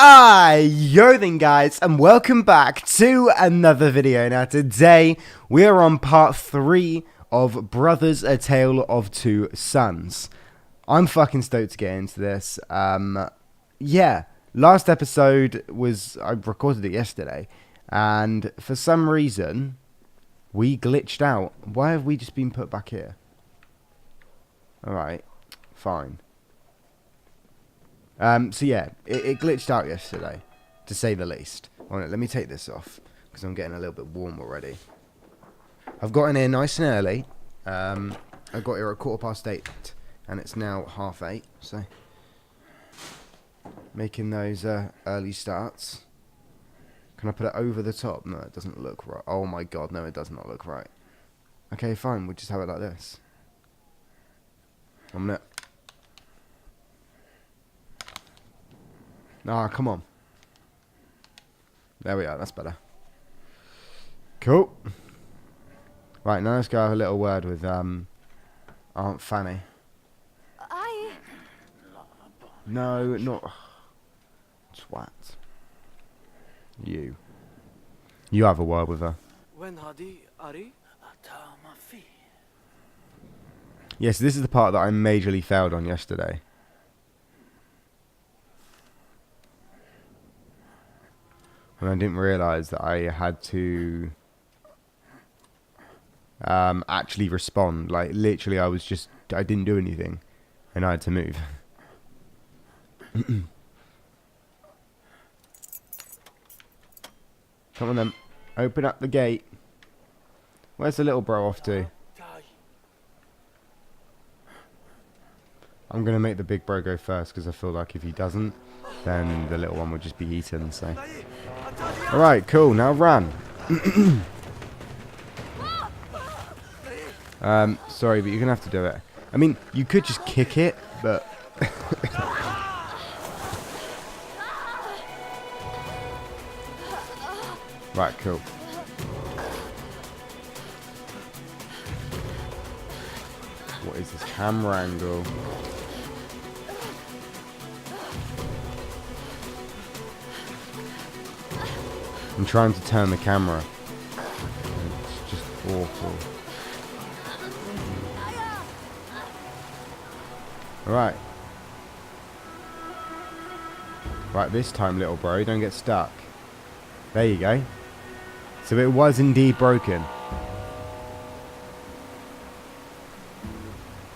Yo then guys, and welcome back to another video. Now today we are on part 3 of Brothers: A Tale of Two Sons. I'm fucking stoked to get into this. Yeah, last episode I recorded it yesterday, and for some reason we glitched out. Why have we just been put back here? Alright, fine. So yeah, it glitched out yesterday, to say the least. Alright, let me take this off, because I'm getting a little bit warm already. I've gotten here nice and early. I got here at 8:15, and it's now 8:30, so making those early starts. Can I put it over the top? No, it doesn't look right. Oh my god, no, it does not look right. Okay, fine, we'll just have it like this. I'm gonna... Ah, come on. There we are, that's better. Cool. Right, now let's go have a little word with Aunt Fanny. No, not... Twat. You. You have a word with her. Yes, this is the part that I majorly failed on yesterday. And I didn't realise that I had to actually respond. Like, literally, I didn't do anything. And I had to move. Come on then. Open up the gate. Where's the little bro off to? I'm going to make the big bro go first, because I feel like if he doesn't, then the little one will just be eaten, so... Alright, cool, now run. Sorry, but you're gonna have to do it. I mean, you could just kick it, but... Right, cool. What is this camera angle? I'm trying to turn the camera. It's just awful. Alright. Right, this time, little bro, don't get stuck. There you go. So it was indeed broken.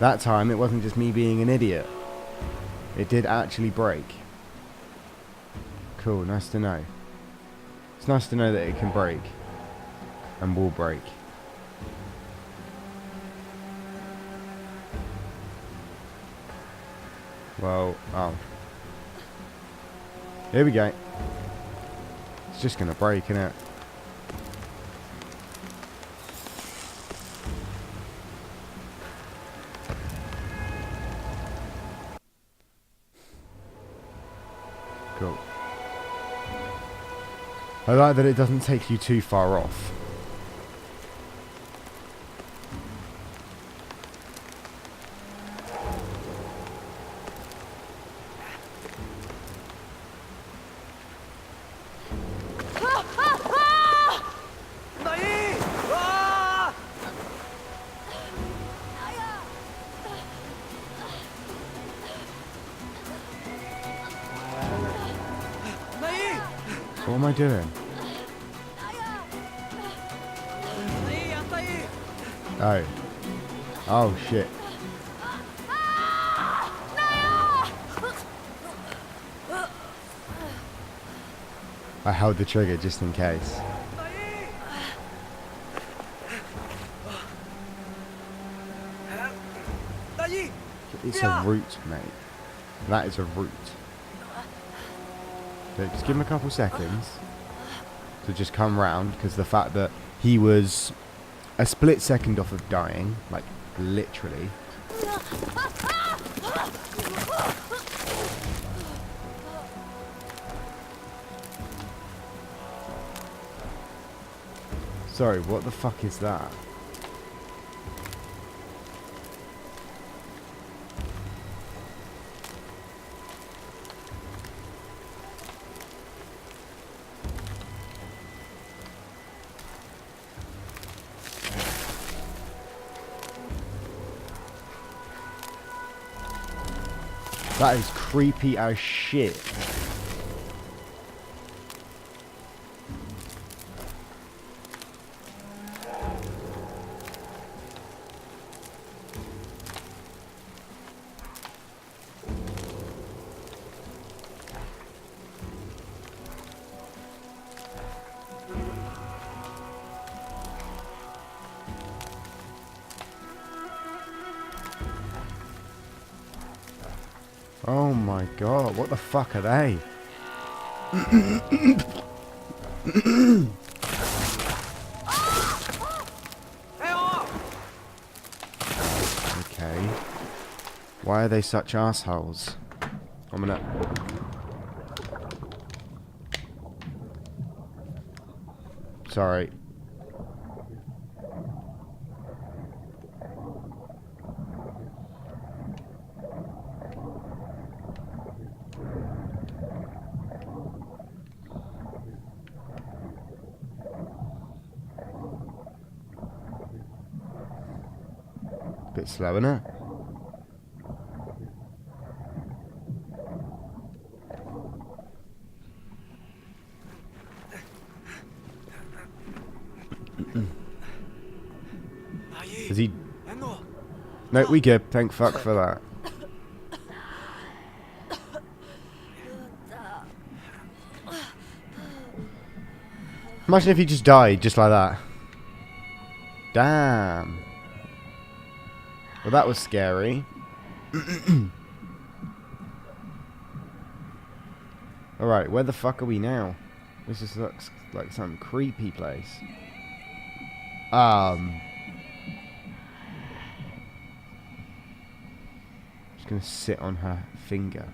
That time, it wasn't just me being an idiot. It did actually break. Cool, nice to know. It's nice to know that it can break. And will break. Well, oh. Here we go. It's just gonna break, innit? Cool. I like that it doesn't take you too far off. What am I doing? Oh. Oh shit. I held the trigger just in case. It's a root, mate. That is a root. So just give him a couple seconds to just come round, because the fact that he was a split second off of dying, like literally. Sorry, what the fuck is that? That is creepy as shit. Oh my god, what the fuck are they? Okay. Why are they such assholes? I'm gonna... Sorry. Bit slow, innit? Is he... No, we good. Thank fuck for that. Imagine if he just died, just like that. Damn. Well, that was scary. Alright, where the fuck are we now? This just looks like some creepy place. Just gonna sit on her finger.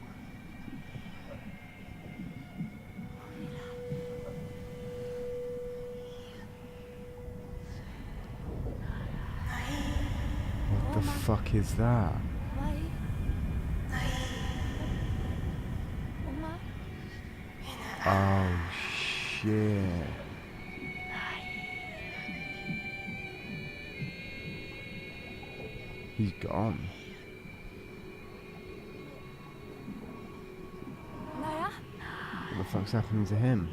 What the fuck is that? Oh shit. He's gone. What the fuck's happening to him?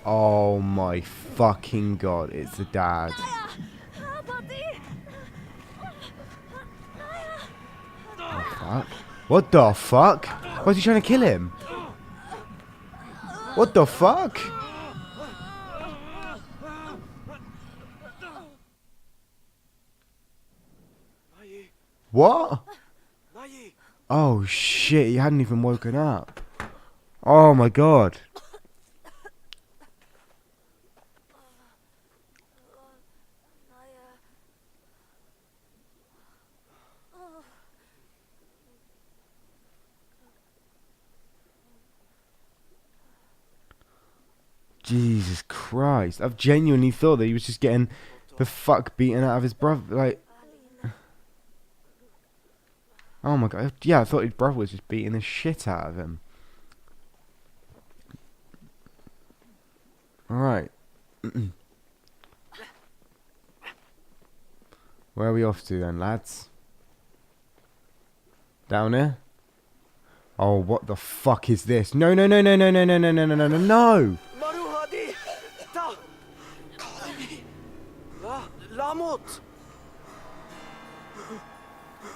Oh my fucking god, it's the dad. Oh fuck. What the fuck? Why is he trying to kill him? What the fuck? What? Oh shit, he hadn't even woken up. Oh my god. Jesus Christ. I've genuinely thought that he was just getting the fuck beaten out of his brother. Like, oh my god. Yeah, I thought his brother was just beating the shit out of him. Alright. Where are we off to then, lads? Down here? Oh, what the fuck is this? No, no, no, no, no, no, no, no, no, no, no, no, no!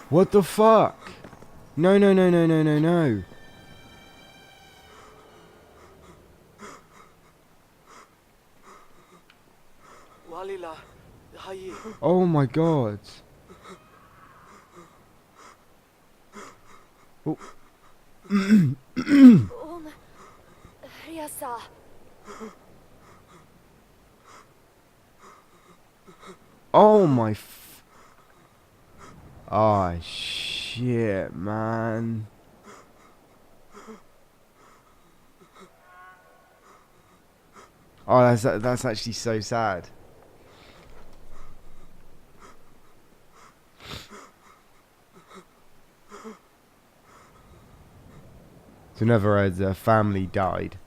What the fuck? No, no, no, no, no, no, no. Oh my god. Oh. Oh my oh shit, man. Oh, that's actually so sad. So in other words, her family died.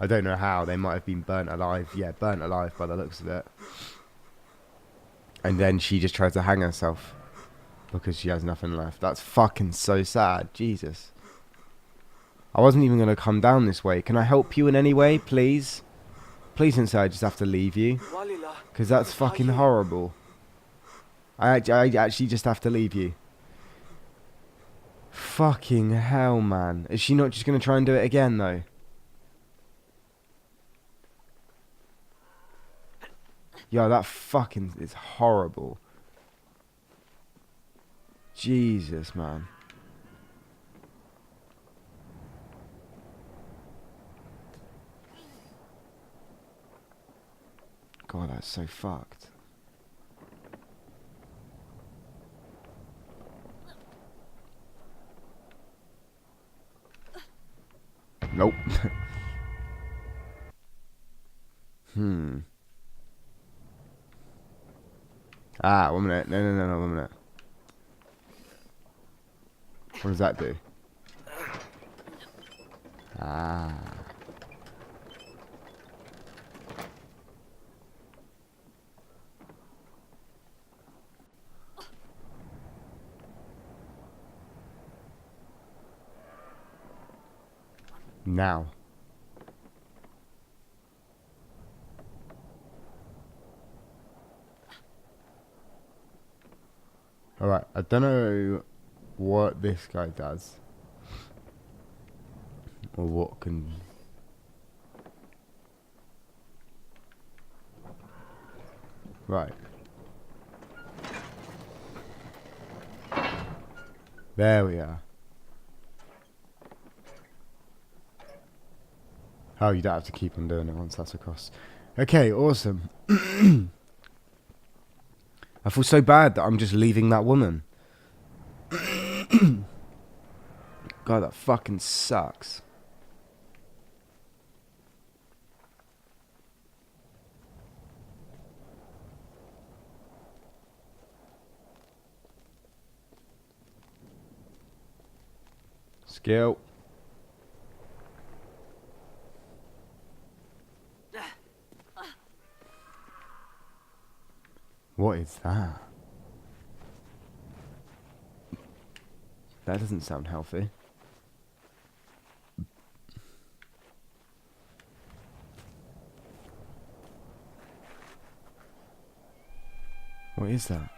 I don't know how. They might have been burnt alive. Yeah, burnt alive by the looks of it. And then she just tried to hang herself because she has nothing left. That's fucking so sad. Jesus. I wasn't even going to come down this way. Can I help you in any way, please? Please don't say I just have to leave you. Because that's fucking horrible. I actually just have to leave you. Fucking hell, man. Is she not just going to try and do it again, though? Yo, that fucking is horrible. Jesus, man. God, that's so fucked. Nope. Ah, 1 minute. No, 1 minute. What does that do? Ah. Now. Alright, I don't know what this guy does. Or what can... Right. There we are. Oh, you don't have to keep on doing it once that's across. Okay, awesome. I feel so bad that I'm just leaving that woman. God, that fucking sucks. Skill. What is that? That doesn't sound healthy. What is that?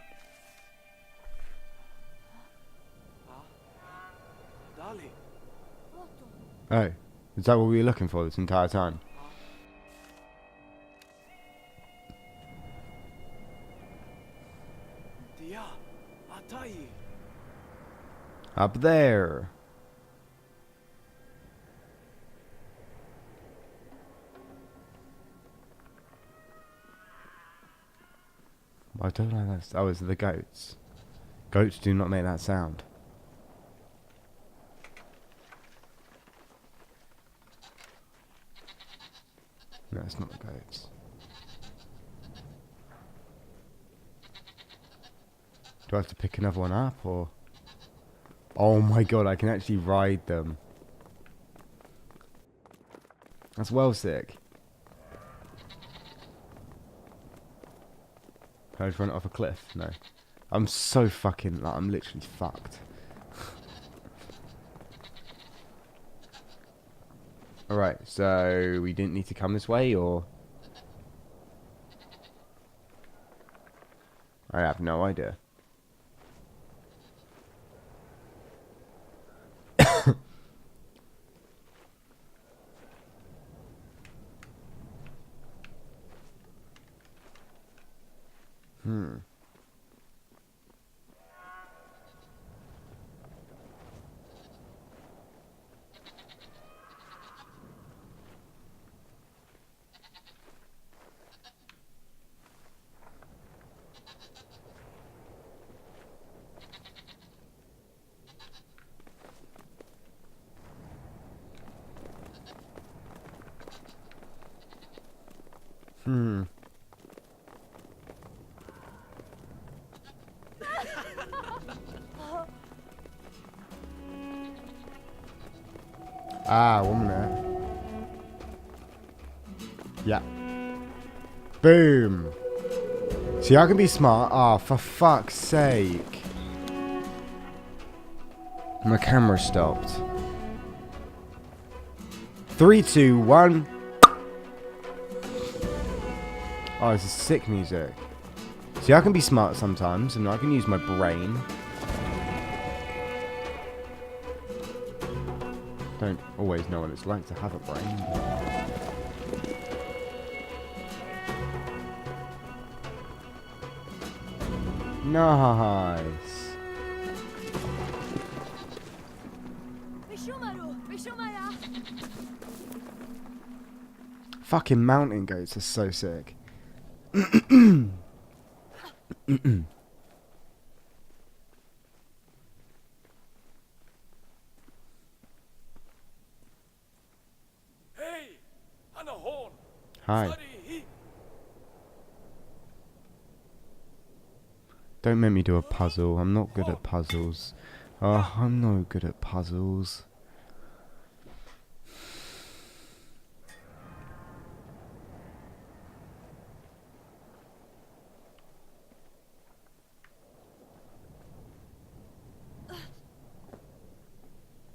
Oh, is that what we were looking for this entire time? Up there. I don't know that. Oh, it's the goats. Goats do not make that sound. No, it's not the goats. Do I have to pick another one up, or... Oh my god, I can actually ride them. That's well sick. Can I just run it off a cliff? No. I'm so fucking... Like, I'm literally fucked. Alright, so we didn't need to come this way, or... I have no idea. Ah, 1 minute. Yeah. Boom. See, I can be smart. Ah, for fuck's sake. My camera stopped. 3, 2, 1. Oh, this is sick music. See, I can be smart sometimes, and I can use my brain. Don't always know what it's like to have a brain. Nice. Fucking mountain goats are so sick. Hi. Don't make me do a puzzle. I'm not good at puzzles. Oh, I'm no good at puzzles.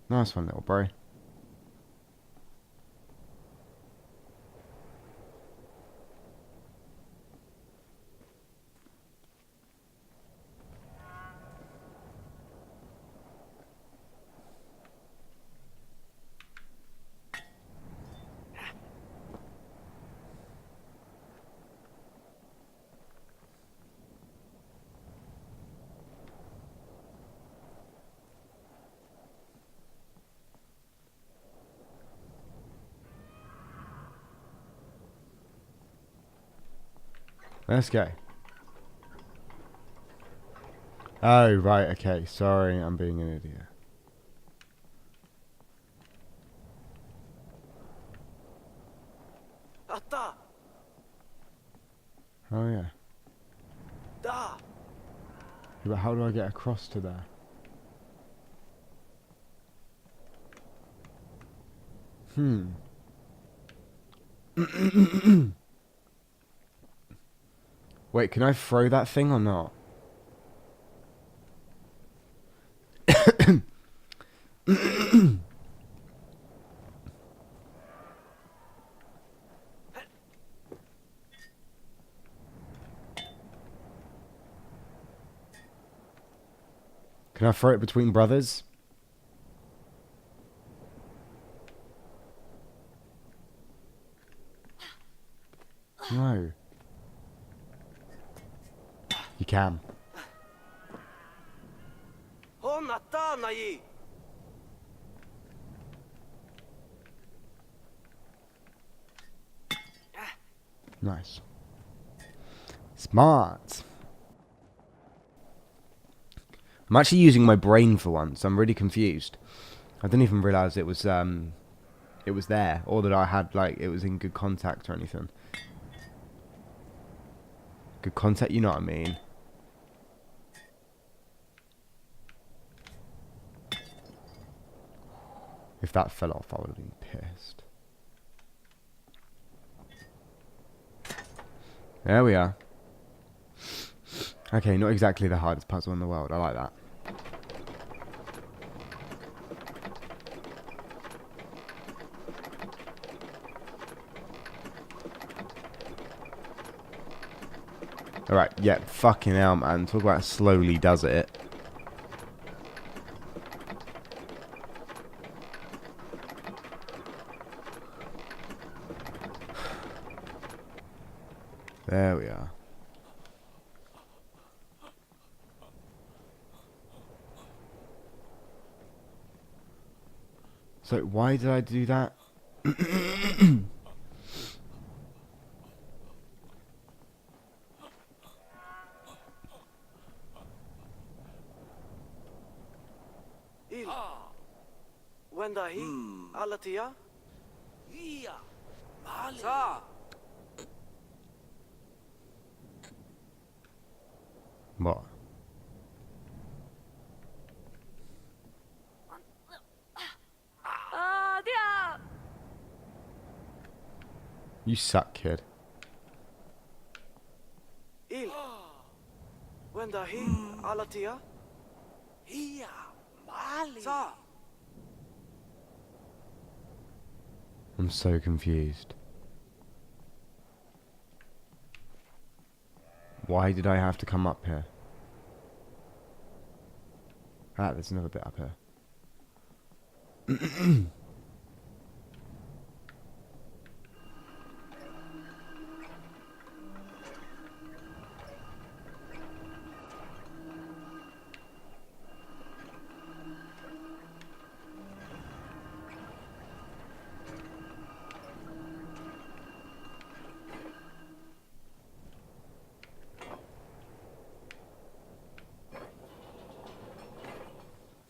Nice one, little bro. Let's go. Oh, right, okay. Sorry, I'm being an idiot. Oh, yeah. Yeah, but how do I get across to there? Wait, can I throw that thing or not? Can I throw it between brothers? No. You can. Nice. Smart. I'm actually using my brain for once. I'm really confused. I didn't even realise it was there, or that I had, like, it was in good contact or anything. Good contact, you know what I mean? If that fell off, I would have been pissed. There we are. Okay, not exactly the hardest puzzle in the world. I like that. Alright, yeah, fucking hell, man. Talk about slowly does it. There we are. So, why did I do that? What? You suck, kid. Il. Wenda hi alatia? Hiya, Mali. Sa. I'm so confused. Why did I have to come up here? Ah, there's another bit up here.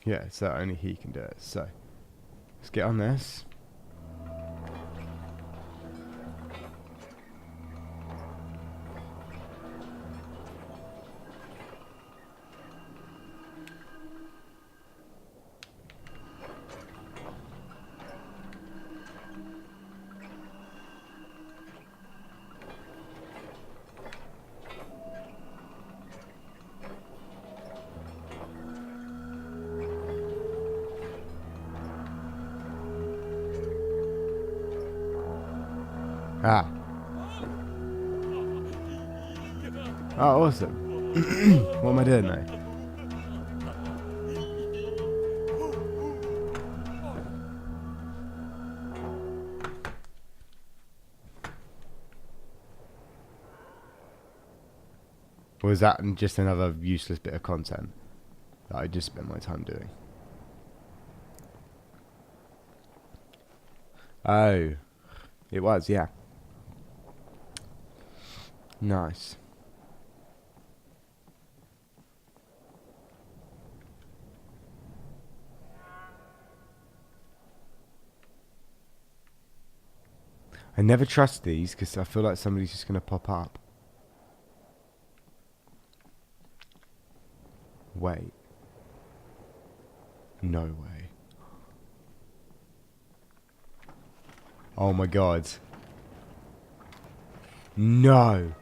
Yeah, so only he can do it. So, let's get on this. Ah. Oh, awesome. What am I doing now? Or is that just another useless bit of content that I just spent my time doing? Oh. It was, yeah. Nice. I never trust these because I feel like somebody's just going to pop up. Wait. No way. Oh my god. No.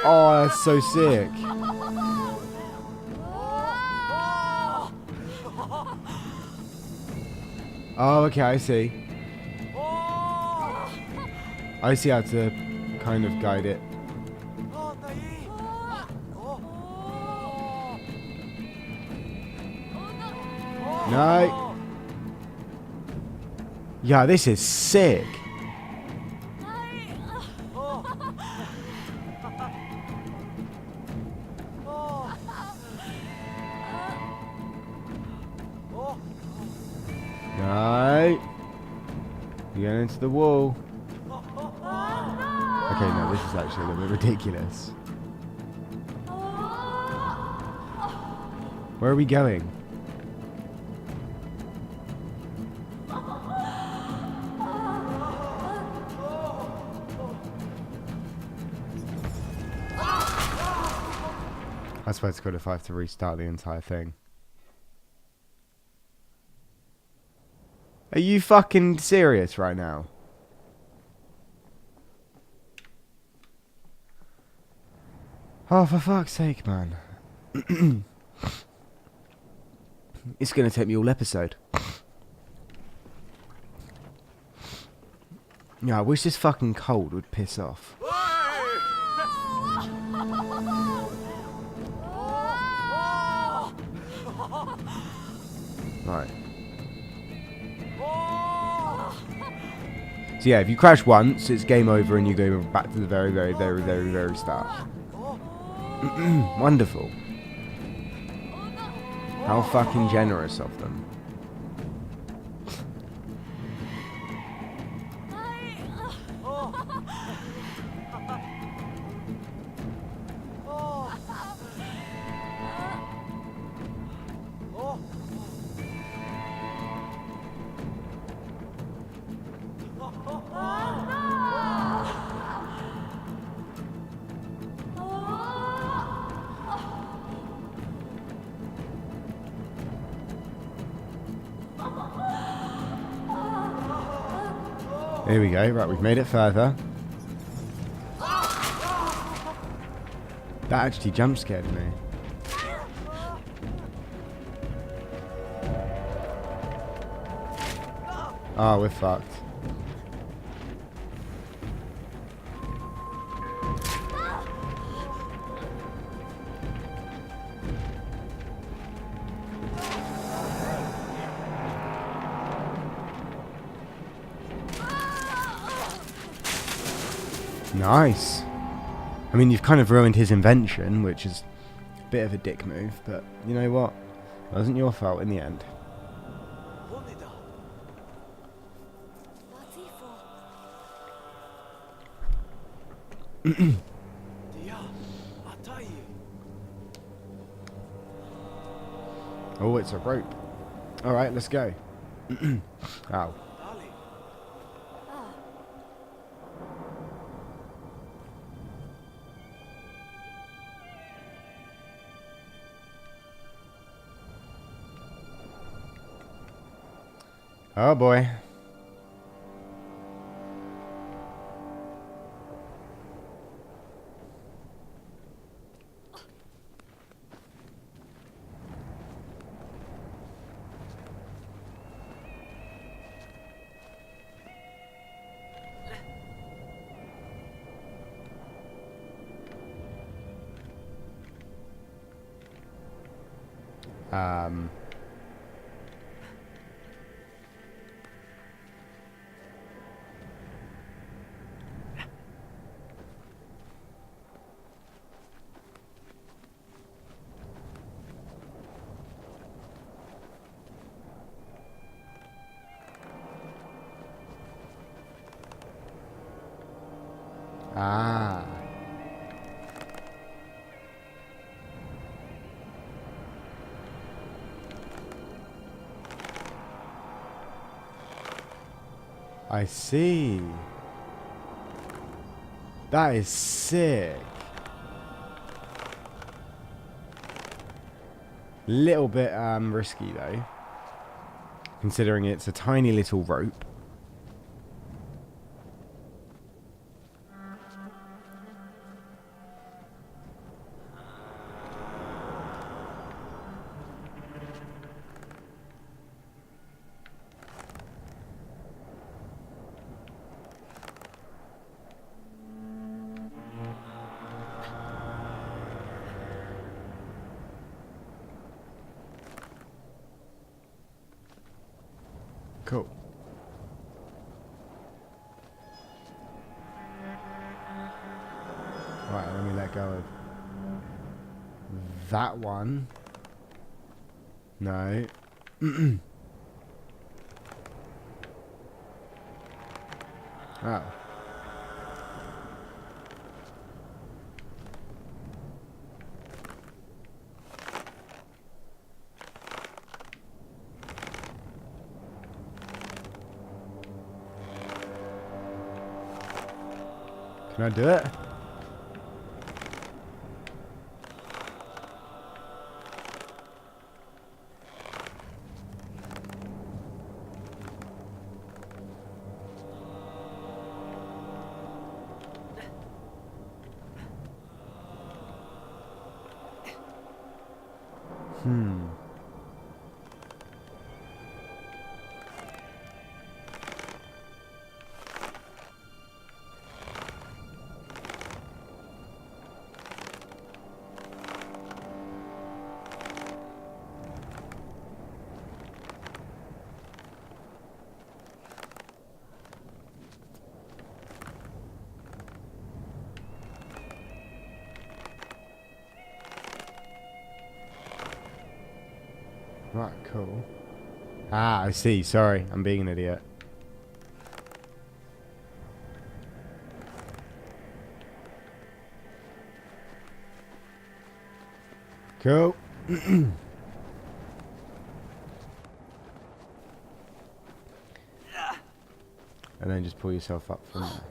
Oh, that's so sick. Oh, okay, I see. I see how to kind of guide it. No. Yeah, this is sick. No. You're going into the wall. Okay, no, this is actually a little bit ridiculous. Where are we going? I swear to God if I have to restart the entire thing. Are you fucking serious right now? Oh, for fuck's sake, man. It's going to take me all episode. Yeah, I wish this fucking cold would piss off. Right. So yeah, if you crash once, it's game over and you go back to the very start. Wonderful. How fucking generous of them. Here we go. Right, we've made it further. That actually jump scared me. Oh, we're fucked. Nice. I mean, you've kind of ruined his invention, which is a bit of a dick move, but you know what? It wasn't your fault in the end. Oh, it's a rope. Alright, let's go. Ow. Oh boy. Ah. I see. That is sick. Little bit risky though, considering it's a tiny little rope. Cool. Right, let me let go of that one. No. Oh. Can I do it? Right, cool. Ah, I see. Sorry, I'm being an idiot. Cool. And then just pull yourself up from there.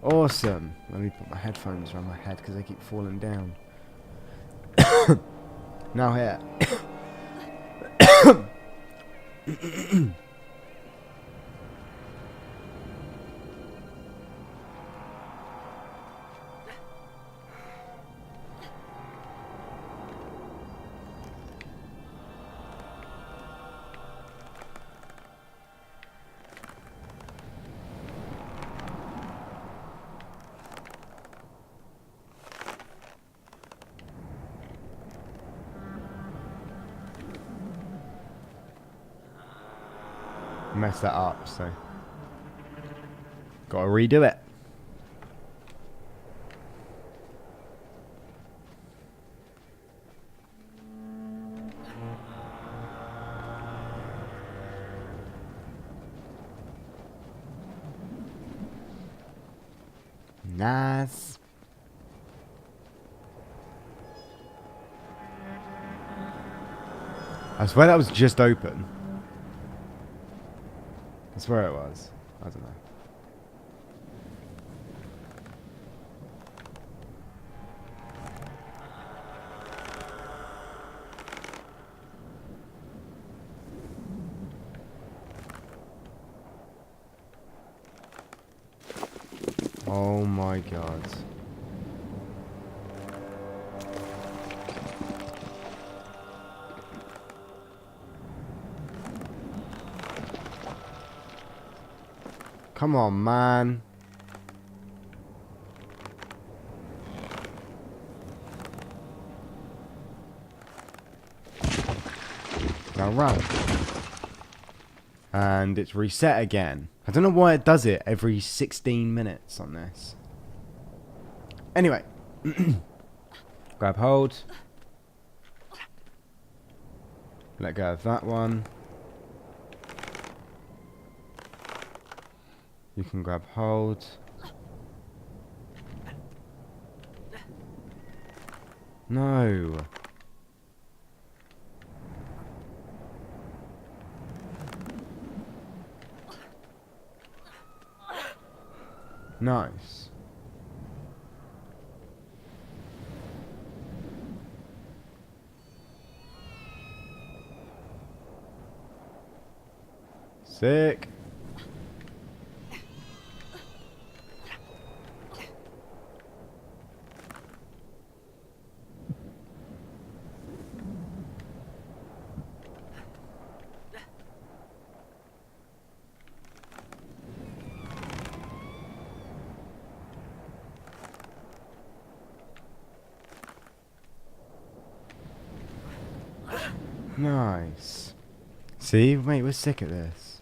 Awesome. Let me put my headphones around my head because they keep falling down. Now here. messed that up, so gotta redo it. Nice. I swear that was just open. I swear it was. I don't know. Oh my god. Come on, man. Now run. And it's reset again. I don't know why it does it every 16 minutes on this. Anyway. Grab hold. Let go of that one. You can grab hold. No. Nice. Sick. Nice. See, mate, we're sick at this.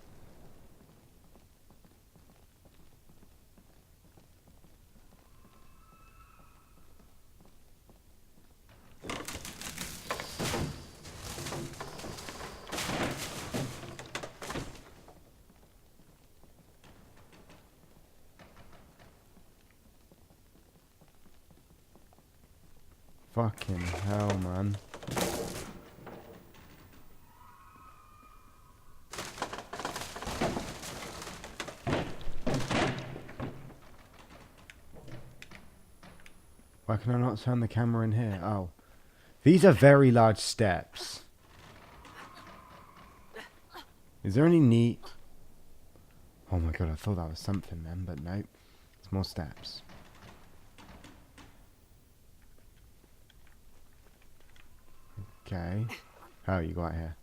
Fucking hell, man. Why can I not turn the camera in here? Oh. These are very large steps. Is there any neat... Oh my god, I thought that was something then, but nope. It's more steps. Okay. Oh, you got here.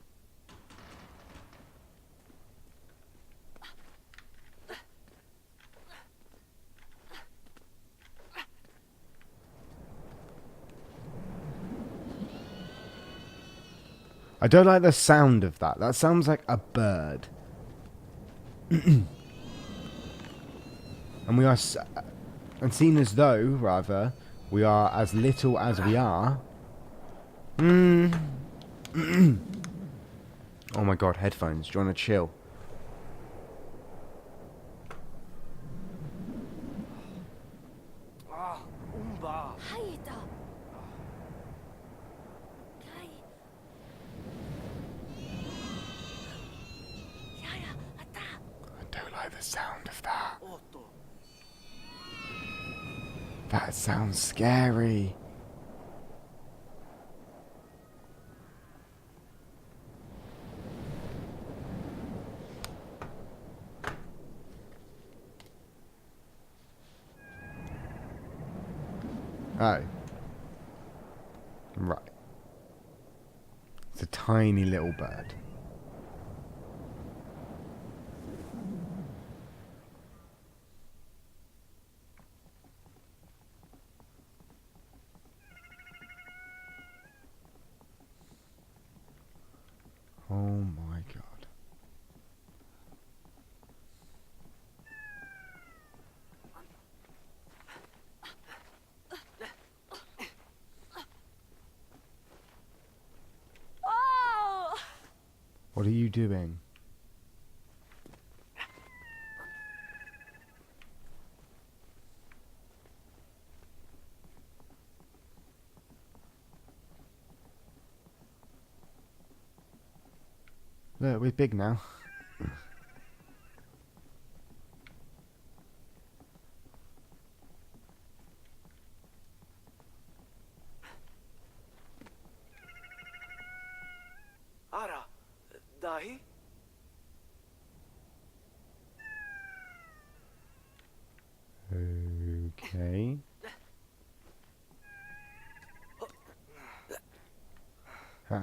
I don't like the sound of that. That sounds like a bird. And we are... And seen as though, rather, we are as little as we are... Oh my god, headphones. Do you want to chill? I don't like the sound of that. That sounds scary. Oh. Right. It's a tiny little bird. Oh my god. What are you doing? Look, we're big now. Ara, dahi? Okay. Huh.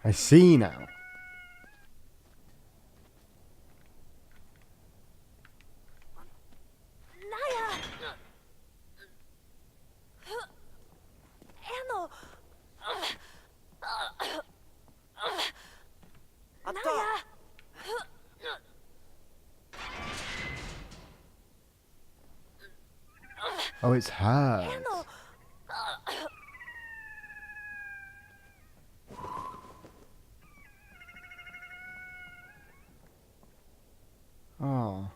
I see now. Naya! Anno! Atta! Naya! Oh, it's hers. Anno! Oh.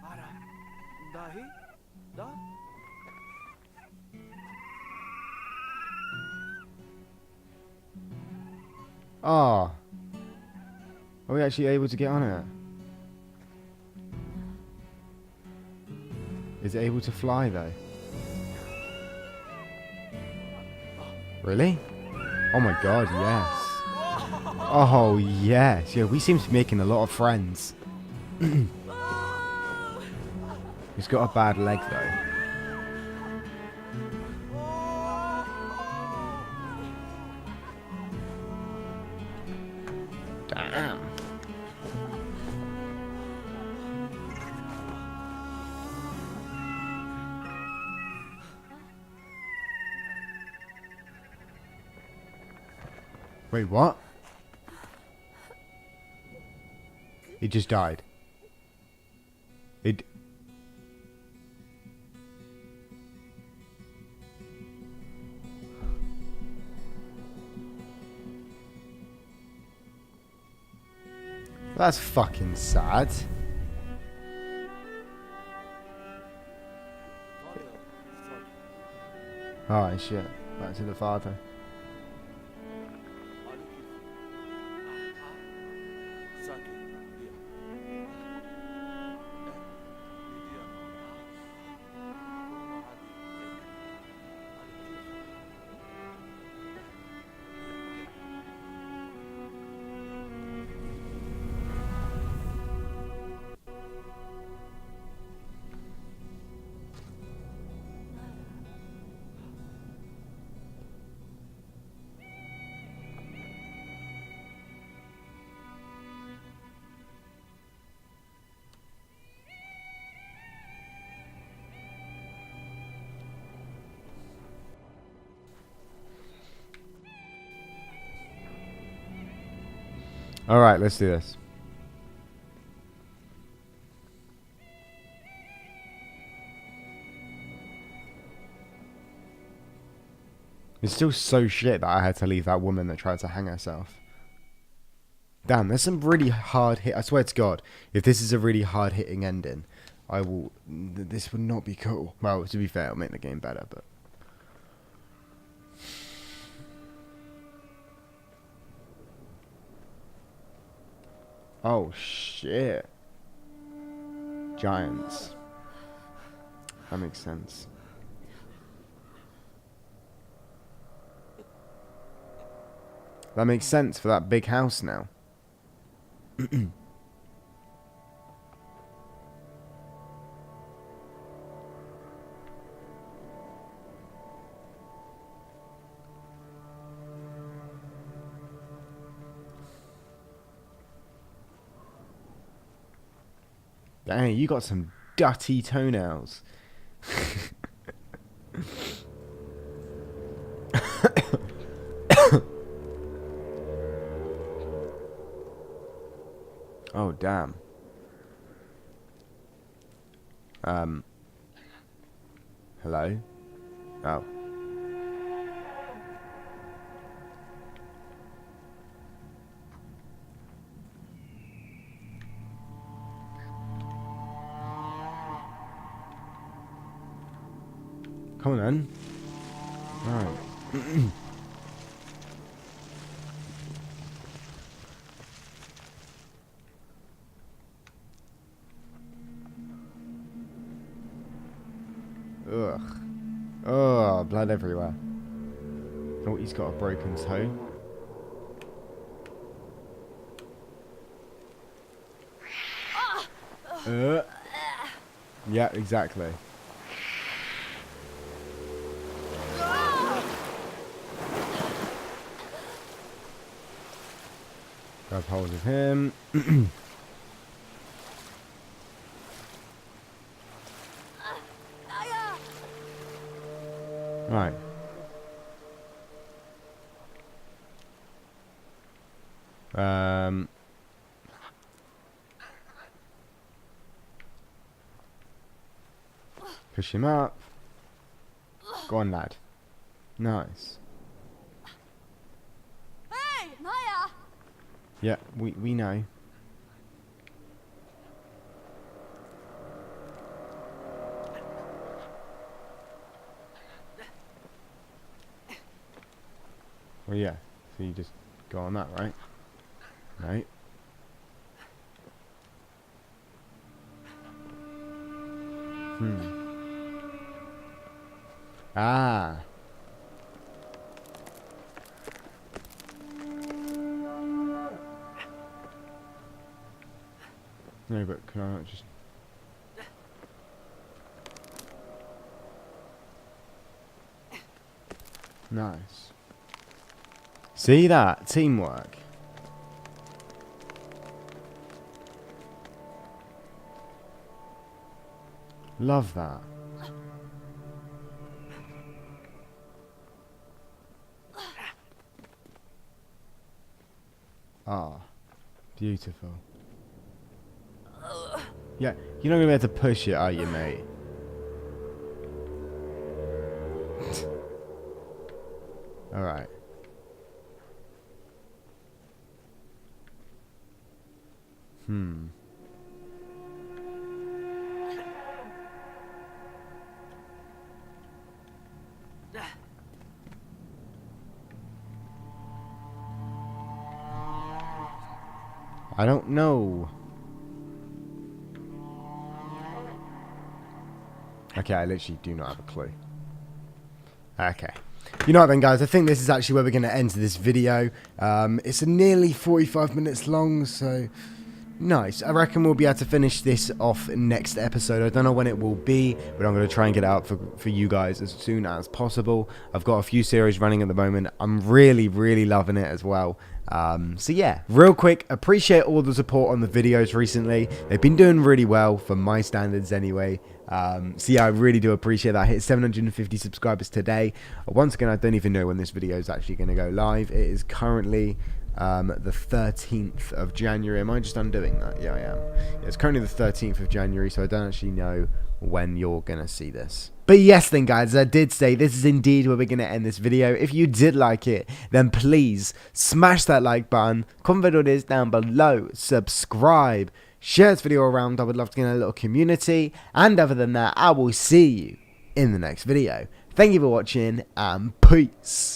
Ara, dahi? Da? Oh. Are we actually able to get on it? Is it able to fly though? Really? Oh my god, yes. Oh yes. Yeah, we seem to be making a lot of friends. He's got a bad leg though. Damn. Wait, what? He just died. It. That's fucking sad. Oh shit. Back to the father. Alright, let's do this. It's still so shit that I had to leave that woman that tried to hang herself. Damn, there's some really hard hit. I swear to God, if this is a really hard hitting ending, I will. This would not be cool. Well, to be fair, it'll make the game better, but. Oh shit. Giants. That makes sense. That makes sense for that big house now. Dang, you got some dirty toenails. Oh, damn. Hello? Oh. Come on then. Alright. Ugh. Oh, blood everywhere. Oh, he's got a broken toe. Yeah, exactly. Grab hold of him. Right. Push him up. Go on, lad. Nice. Hey, Naya! Yeah, we know. Well, yeah. So you just go on that, right? Right. Ah. No, but can I not just... Nice. See that? Teamwork. Love that. Ah, beautiful. Yeah, you're not going to be able to push it, are you, mate? Alright. I don't know. Okay, I literally do not have a clue. Okay. You know what then, guys? I think this is actually where we're going to end this video. It's nearly 45 minutes long, so... Nice. I reckon we'll be able to finish this off next episode. I don't know when it will be, but I'm going to try and get it out for you guys as soon as possible. I've got a few series running at the moment. I'm really, really loving it as well. So yeah, real quick, appreciate all the support on the videos recently. They've been doing really well for my standards anyway. So yeah, I really do appreciate that. I hit 750 subscribers today. Once again, I don't even know when this video is actually going to go live. It is currently... the 13th of January. Am I just undoing that? Yeah, I am. Yeah, it's currently the 13th of January, so I don't actually know when you're going to see this. But yes then, guys, as I did say, this is indeed where we're going to end this video. If you did like it, then please smash that like button, comment what it is down below, subscribe, share this video around. I would love to get a little community. And other than that, I will see you in the next video. Thank you for watching, and peace.